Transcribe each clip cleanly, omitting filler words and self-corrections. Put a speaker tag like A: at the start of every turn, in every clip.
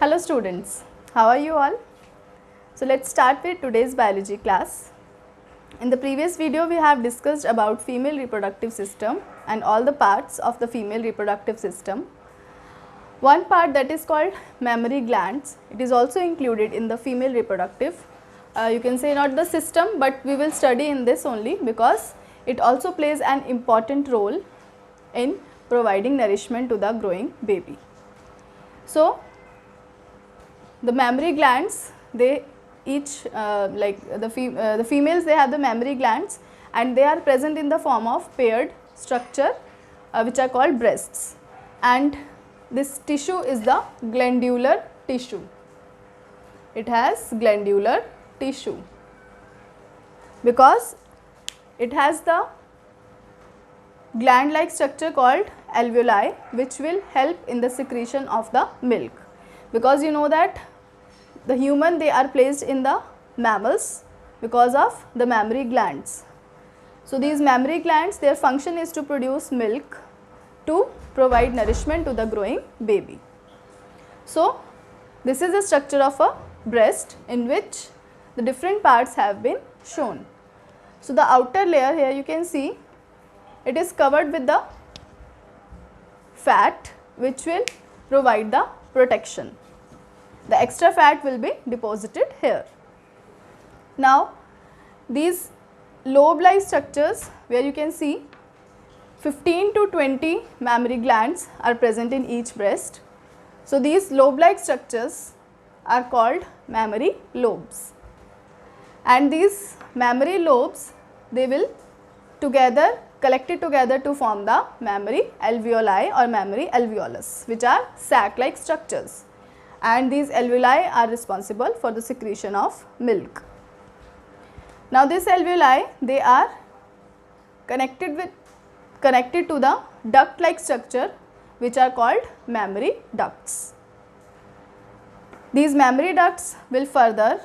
A: Hello students, how are you all? So let's start with today's biology class. In the previous video we have discussed about female reproductive system and all the parts of the female reproductive system. One part that is called mammary glands, it is also included in the female reproductive. You can say not the system, but we will study in this only because it also plays an important role in providing nourishment to the growing baby. So the mammary glands, they each the females, they have the mammary glands and they are present in the form of paired structure which are called breasts, and this tissue is the glandular tissue. It has glandular tissue because it has the gland like structure called alveoli, which will help in the secretion of the milk, because you know that the human, they are placed in the mammals because of the mammary glands. So these mammary glands, their function is to produce milk to provide nourishment to the growing baby. So this is the structure of a breast in which the different parts have been shown. So the outer layer, here you can see, it is covered with the fat which will provide the protection. The extra fat will be deposited here. Now these lobe-like structures, where you can see 15 to 20 mammary glands are present in each breast. So these lobe-like structures are called mammary lobes, and these mammary lobes, they will collected together to form the mammary alveoli or mammary alveolus, which are sac-like structures, and these alveoli are responsible for the secretion of milk. Now these alveoli, they are connected to the duct-like structure which are called mammary ducts. These mammary ducts will further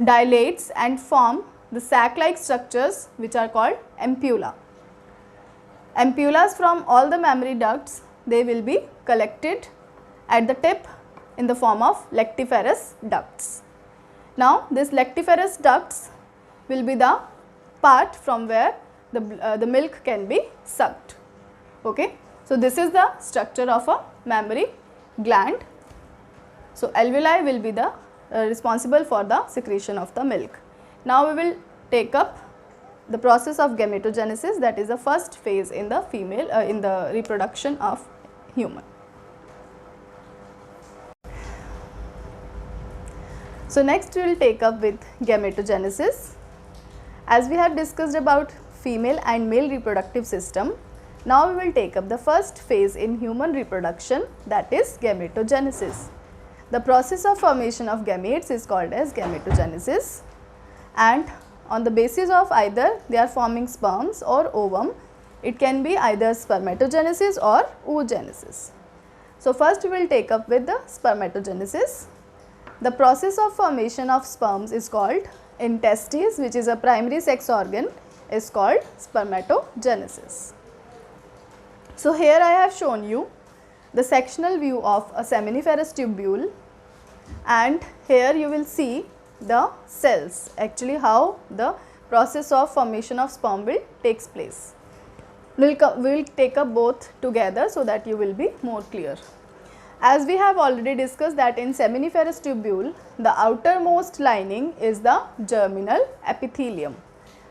A: dilate and form the sac-like structures which are called ampulla. Ampullas from all the mammary ducts, they will be collected at the tip in the form of lactiferous ducts. Now this lactiferous ducts will be the part from where the milk can be sucked. Okay. So this is the structure of a mammary gland. So alveoli will be the responsible for the secretion of the milk. Now we will take up the process of gametogenesis, that is the first phase in the female in the reproduction of human. So next we will take up with gametogenesis. As we have discussed about female and male reproductive system, now we will take up the first phase in human reproduction, that is gametogenesis. The process of formation of gametes is called as gametogenesis, and on the basis of either they are forming sperms or ovum, it can be either spermatogenesis or oogenesis. So first we will take up with the spermatogenesis. The process of formation of sperms is called, in testes, which is a primary sex organ, is called spermatogenesis. So here I have shown you the sectional view of a seminiferous tubule, and here you will see the cells, actually how the process of formation of sperm will takes place. We will take up both together so that you will be more clear. As we have already discussed that in seminiferous tubule, the outermost lining is the germinal epithelium,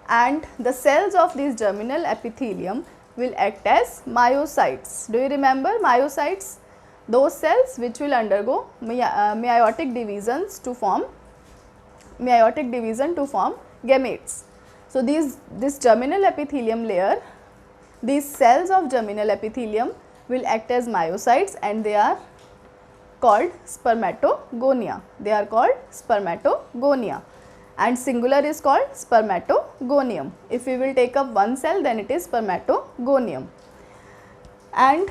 A: and the cells of this germinal epithelium will act as myocytes. Do you remember myocytes? Those cells which will undergo meiotic division to form gametes. So this germinal epithelium layer, these cells of germinal epithelium will act as myocytes, and they are called spermatogonia. They are called spermatogonia, and singular is called spermatogonium. If we will take up one cell, then it is spermatogonium. And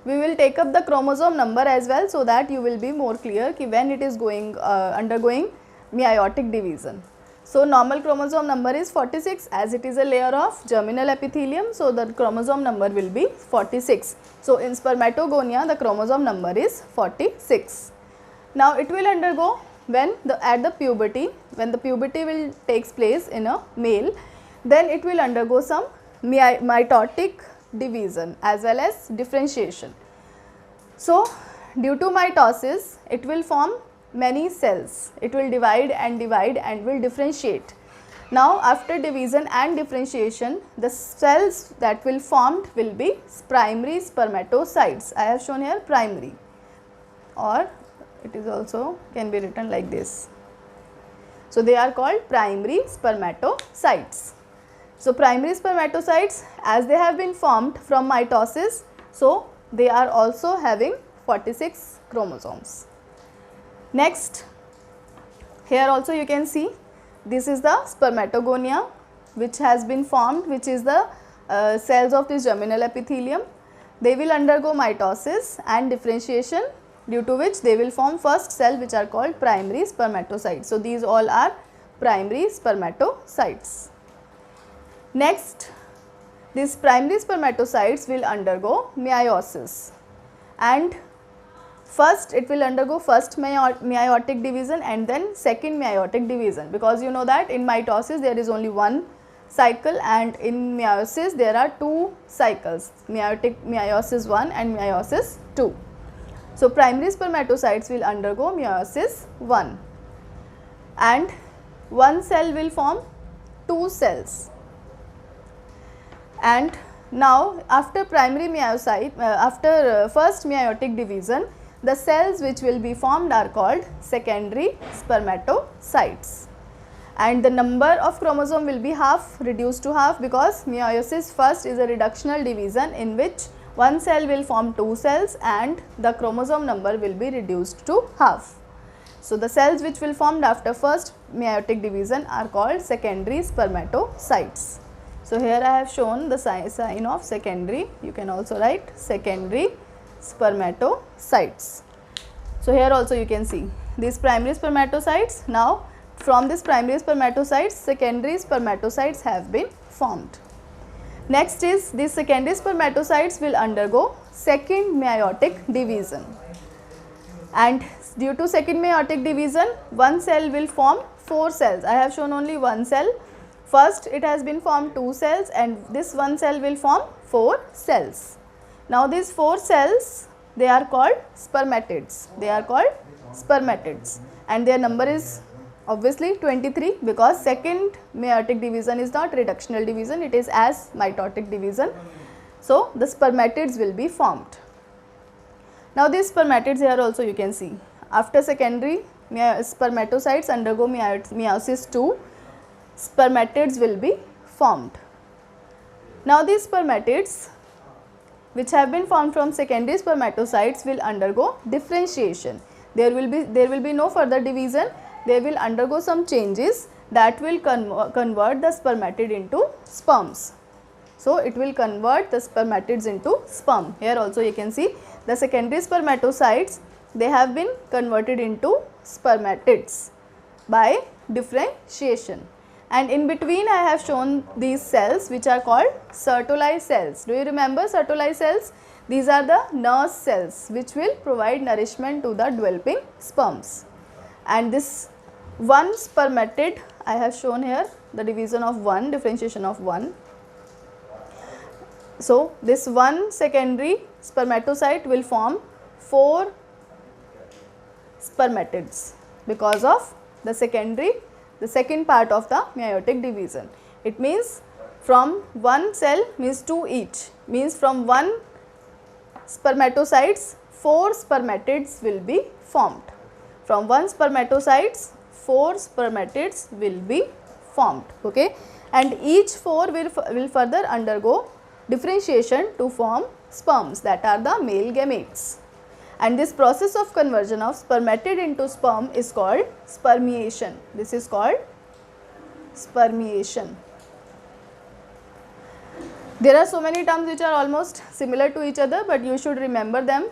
A: we will take up the chromosome number as well, so that you will be more clear ki when it is undergoing meiotic division. So normal chromosome number is 46, as it is a layer of germinal epithelium, so the chromosome number will be 46. So in spermatogonia the chromosome number is 46. Now it will undergo when at the puberty, when the puberty will takes place in a male, then it will undergo some mitotic division as well as differentiation. So due to mitosis it will form many cells, it will divide and will differentiate. Now after division and differentiation, the cells that will formed will be primary spermatocytes. I have shown here primary, or it is also can be written like this. So they are called primary spermatocytes. So primary spermatocytes, as they have been formed from mitosis, so they are also having 46 chromosomes. Next, here also you can see this is the spermatogonia which has been formed, which is the cells of this germinal epithelium. They will undergo mitosis and differentiation, due to which they will form first cell which are called primary spermatocytes. So these all are primary spermatocytes. Next, these primary spermatocytes will undergo meiosis, and first it will undergo first meiotic division and then second meiotic division, because you know that in mitosis there is only one cycle and in meiosis there are two cycles, meiosis 1 and meiosis 2. So primary spermatocytes will undergo meiosis 1 and one cell will form two cells. And now after primary meiocyte, first meiotic division, the cells which will be formed are called secondary spermatocytes, and the number of chromosome will be half, reduced to half, because meiosis first is a reductional division in which one cell will form two cells and the chromosome number will be reduced to half. So the cells which will formed after first meiotic division are called secondary spermatocytes. So here I have shown the sign of secondary, you can also write secondary spermatocytes. So here also you can see these primary spermatocytes. Now from this primary spermatocytes, secondary spermatocytes have been formed. Next is these secondary spermatocytes will undergo second meiotic division, and due to second meiotic division one cell will form four cells. I have shown only one cell. First it has been formed two cells and this one cell will form four cells. Now these four cells, they are called spermatids. They are called spermatids and their number is obviously 23, because second meiotic division is not reductional division, it is as mitotic division. So the spermatids will be formed. Now these spermatids here also you can see, after secondary spermatocytes undergo meiosis 2, spermatids will be formed. Now these spermatids which have been formed from secondary spermatocytes will undergo differentiation. There will be no further division, they will undergo some changes that will convert the spermatid into sperms. So it will convert the spermatids into sperm. Here also you can see the secondary spermatocytes, they have been converted into spermatids by differentiation. And in between I have shown these cells which are called Sertoli cells. Do you remember Sertoli cells? These are the nurse cells which will provide nourishment to the developing sperms. And this one spermatid I have shown here, the division of 1, differentiation of 1. So this one secondary spermatocyte will form 4 spermatids because of the second part of the meiotic division. It means from one cell means 2 each, means from one spermatocytes 4 spermatids will be formed. From one spermatocytes 4 spermatids will be formed, okay, and each 4 will further undergo differentiation to form sperms, that are the male gametes. And this process of conversion of spermatid into sperm is called spermiation. This is called spermiation. There are so many terms which are almost similar to each other, but you should remember them,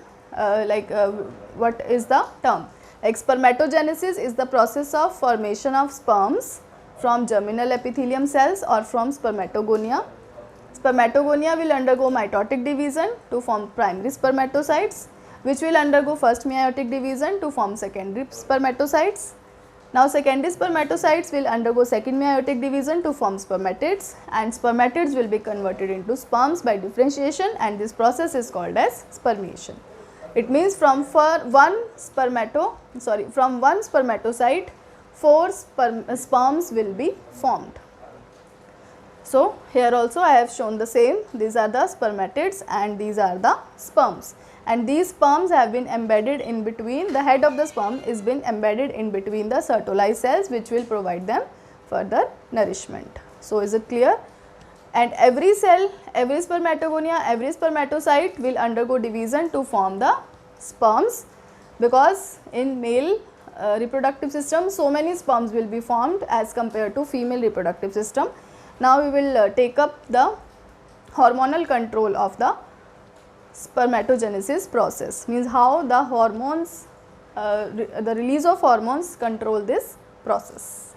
A: what is the term. Like spermatogenesis is the process of formation of sperms from germinal epithelium cells or from spermatogonia. Spermatogonia will undergo mitotic division to form primary spermatocytes, which will undergo first meiotic division to form secondary spermatocytes. Now secondary spermatocytes will undergo second meiotic division to form spermatids, and spermatids will be converted into sperms by differentiation, and this process is called as spermiation. It means from one spermatocyte 4 sperms will be formed. So here also I have shown the same. These are the spermatids and these are the sperms, and these sperms have been embedded in between, the head of the sperm is been embedded in between the Sertoli cells, which will provide them further nourishment. So is it clear? And every cell, every spermatogonia, every spermatocyte will undergo division to form the sperms, because in male reproductive system so many sperms will be formed as compared to female reproductive system. Now we will take up the hormonal control of the spermatogenesis process, means how the hormones, the release of hormones control this process.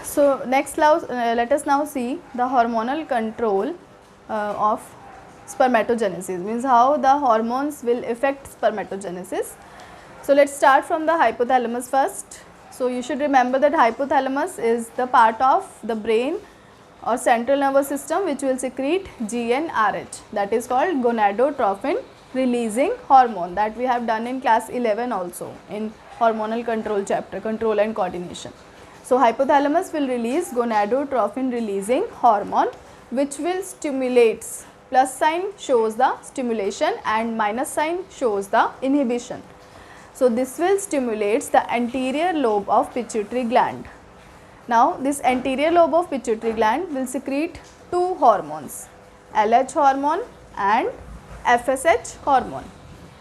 A: So next let us now see the hormonal control of spermatogenesis, means how the hormones will affect spermatogenesis. So let us start from the hypothalamus first. So you should remember that hypothalamus is the part of the brain or central nervous system which will secrete GnRH, that is called gonadotropin releasing hormone, that we have done in class 11 also in hormonal control chapter, control and coordination. So hypothalamus will release gonadotropin releasing hormone, which will stimulate, plus sign shows the stimulation and minus sign shows the inhibition. So this will stimulate the anterior lobe of pituitary gland. Now this anterior lobe of pituitary gland will secrete 2 hormones, LH hormone and FSH hormone.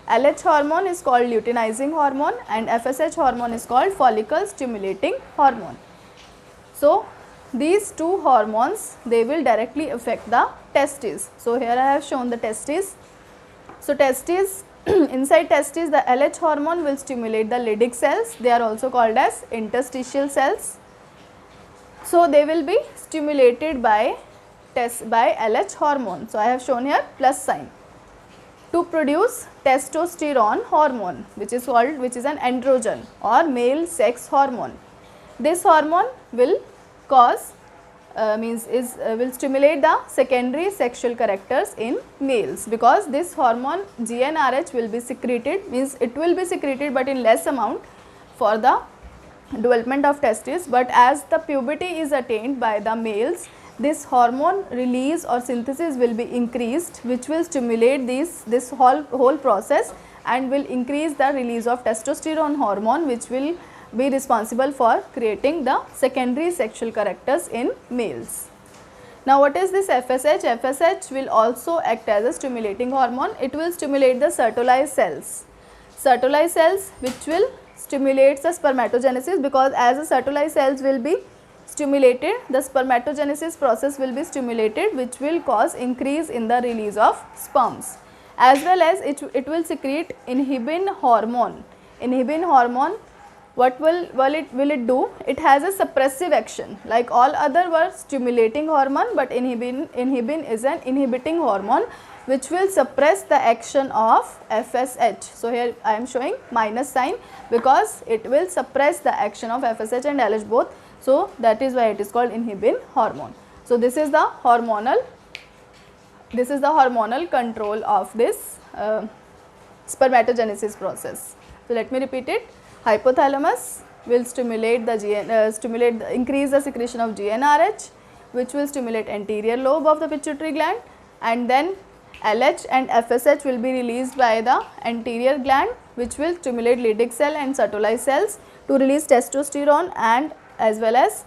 A: LH hormone is called luteinizing hormone and FSH hormone is called follicle stimulating hormone. So these 2 hormones, they will directly affect the testes. So here I have shown the testes. So testes, inside testes the LH hormone will stimulate the Leydig cells, they are also called as interstitial cells. So they will be stimulated by LH hormone. So I have shown here plus sign, to produce testosterone hormone, which is an androgen or male sex hormone. This hormone will cause will stimulate the secondary sexual characters in males, because this hormone GnRH will be secreted, means it will be secreted but in less amount for the development of testes, but as the puberty is attained by the males, this hormone release or synthesis will be increased, which will stimulate this whole process and will increase the release of testosterone hormone, which will be responsible for creating the secondary sexual characters in males. Now what is this FSH? FSH will also act as a stimulating hormone. It will stimulate the Sertoli cells. Sertoli cells which will stimulate the spermatogenesis, because as the Sertoli cells will be stimulated, the spermatogenesis process will be stimulated, which will cause increase in the release of sperms, as well as it will secrete inhibin hormone. Inhibin hormone, what will it do? It has a suppressive action, like all other were stimulating hormone, but inhibin is an inhibiting hormone which will suppress the action of FSH. So here I am showing minus sign, because it will suppress the action of FSH and LH both. So that is why it is called inhibin hormone. So this is the hormonal control of this spermatogenesis process. So let me repeat it. Hypothalamus will stimulate increase the secretion of GnRH, which will stimulate anterior lobe of the pituitary gland, and then LH and FSH will be released by the anterior gland, which will stimulate Leydig cell and Sertoli cells to release testosterone, and as well as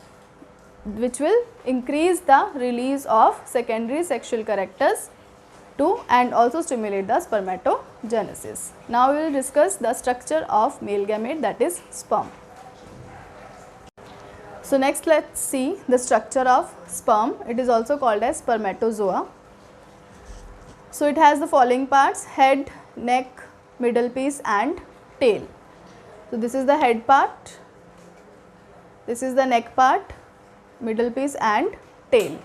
A: which will increase the release of secondary sexual characters and also stimulate the spermatogenesis. Now we will discuss the structure of male gamete, that is sperm. So next let us see the structure of sperm. It is also called as spermatozoa. So it has the following parts: head, neck, middle piece and tail. So this is the head part, this is the neck part, middle piece and tail.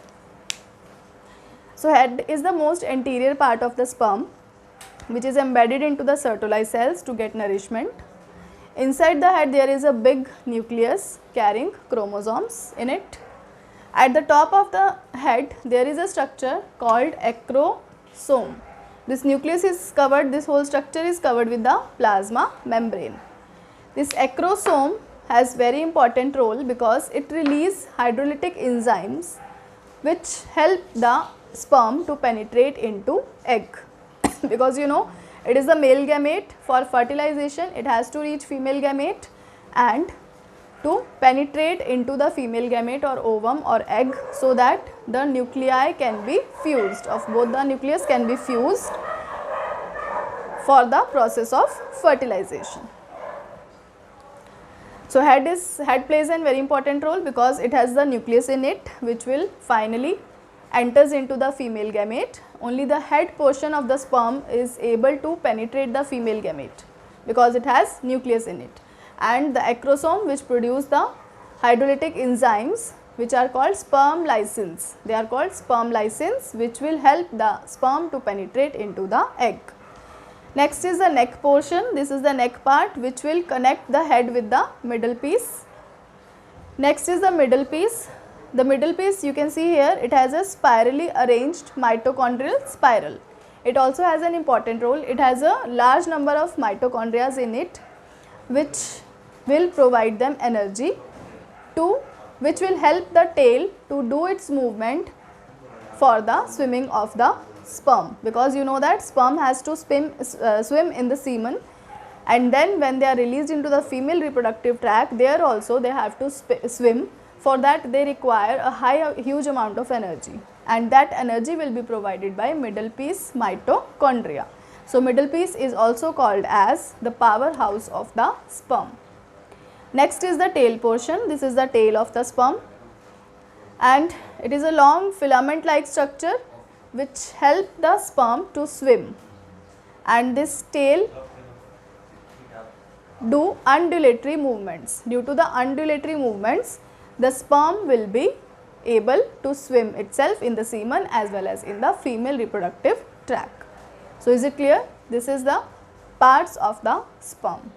A: So head is the most anterior part of the sperm, which is embedded into the Sertoli cells to get nourishment. Inside the head there is a big nucleus carrying chromosomes in it. At the top of the head there is a structure called acrosome. This nucleus is covered, this whole structure is covered with the plasma membrane. This acrosome has very important role because it releases hydrolytic enzymes which help the sperm to penetrate into egg. Because you know, it is the male gamete. For fertilization it has to reach female gamete, and to penetrate into the female gamete or ovum or egg, so that the nuclei can be fused, of both the nucleus can be fused for the process of fertilization. So head plays a very important role because it has the nucleus in it, which will finally enters into the female gamete. Only the head portion of the sperm is able to penetrate the female gamete because it has nucleus in it, and the acrosome which produce the hydrolytic enzymes which are called sperm lysins. They are called sperm lysins, which will help the sperm to penetrate into the egg. Next is the neck portion. This is the neck part which will connect the head with the middle piece. Next is the middle piece. The middle piece, you can see here, it has a spirally arranged mitochondrial spiral. It also has an important role. It has a large number of mitochondria in it, which will provide them energy, which will help the tail to do its movement for the swimming of the sperm, because you know that sperm has to swim in the semen, and then when they are released into the female reproductive tract, there also they have to swim. For that they require a huge amount of energy, and that energy will be provided by middle piece mitochondria. So middle piece is also called as the powerhouse of the sperm. Next is the tail portion. This is the tail of the sperm, and it is a long filament like structure which help the sperm to swim, and this tail do undulatory movements. Due to the undulatory movements, the sperm will be able to swim itself in the semen as well as in the female reproductive tract. So is it clear? This is the parts of the sperm.